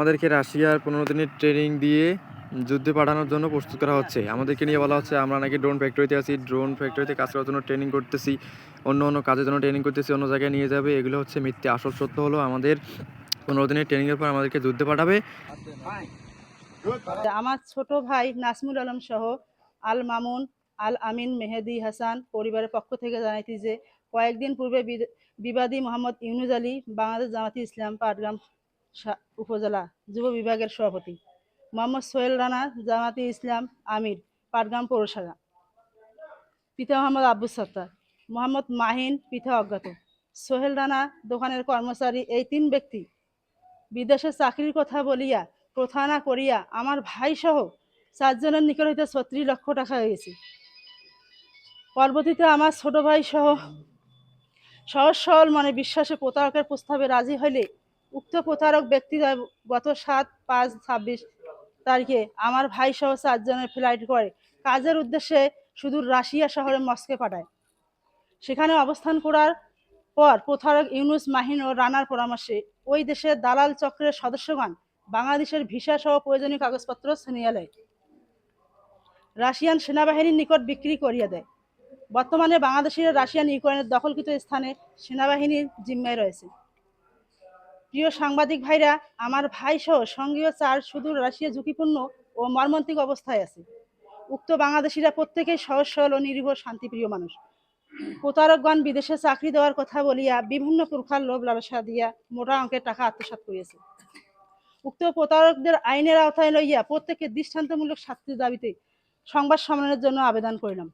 আমাদেরকে রাশিয়ার 15 দিনের ট্রেনিং দিয়ে যুদ্ধে পাঠানোর জন্য প্রস্তুত করা হচ্ছে। আমাদেরকে নিয়ে বলা হচ্ছে আমরা নাকি ড্রোন ফ্যাক্টরিতে আছি, ড্রোন ফ্যাক্টরিতে কাজ করার জন্য ট্রেনিং করতেছি, অন্য কাজের জন্য ট্রেনিং করতেছি, অন্য জায়গায় নিয়ে যাবে। এগুলো হচ্ছে মিথ্যে। আসল সত্য হলো আমাদের 15 দিনের ট্রেনিংয়ের পর আমাদেরকে যুদ্ধে পাঠাবে। আমার ছোট ভাই নাসমুল আলম সহ আল মামুন, আল আমিন, মেহেদি হাসান পরিবারের পক্ষ থেকে জানাইছি যে কয়েকদিন পূর্বে বিবাদী মোহাম্মদ ইউনুস আলী বাংলাদেশ জামাতি ইসলাম পাটগ্রাম উপজেলা যুব বিভাগের সভাপতি, মোহাম্মদ সোহেল রানা জামাতি ইসলাম আমির পাটগ্রাম পৌরসভা, পিতা মোহাম্মদ আব্দুস সত্তার, মোহাম্মদ মাহিন পিতা অজ্ঞাত, সোহেল রানা দোকানের কর্মচারী, এই 3 ব্যক্তি বিদেশে চাকরির কথা বলিয়া প্রথানা করিয়া আমার ভাই সহ 4 জনের নিকট হইতে 36 লক্ষ টাকা হয়েছে। পরবর্তীতে আমার ছোট ভাই সহ সহজ সরল মনে বিশ্বাসে প্রতারকের প্রস্তাবে রাজি হইলে উক্ত প্রতারক ব্যক্তিরা গত 7/5/26 তারিখে আমার ভাই সহ 4 জনের ফ্লাইট করে কাজের উদ্দেশ্যে সুদূর রাশিয়া শহরে মস্কো পাঠায়। সেখানে অবস্থান করার পর প্রতারক ইউনুস, মাহিন ও রানার পরামর্শে ওই দেশের দালাল চক্রের সদস্যগণ বাংলাদেশের ভিসা সহ প্রয়োজনীয় কাগজপত্র ছিনিয়ে নেয়, রাশিয়ান সেনাবাহিনীর নিকট বিক্রি করিয়া দেয়। বর্তমানে বাংলাদেশের রাশিয়ান ইউক্রেনের দখলকৃত স্থানে সেনাবাহিনীর জিম্মায় রয়েছে। প্রিয় সাংবাদিক ভাইরা, আমার ভাই সহ সঙ্গীয় 4 সুদূর রাশিয়া ঝুঁকিপূর্ণ ও মর্মান্তিক অবস্থায় আছে। উক্ত বাংলাদেশিরা প্রত্যেকেই সহজ সরল ও নিরীহ শান্তিপ্রিয় মানুষ। প্রতারকগণ বিদেশে চাকরি দেওয়ার কথা বলিয়া বিভিন্ন প্রকার লোভ লালসা দিয়া মোটা অঙ্কের টাকা আত্মসাৎ করিয়াছে। উক্ত প্রতারকদের আইনের আওতায় লইয়া প্রত্যেকের দৃষ্টান্তমূলক শাস্তির দাবিতে সংবাদ সম্মেলনের জন্য আবেদন করিলাম।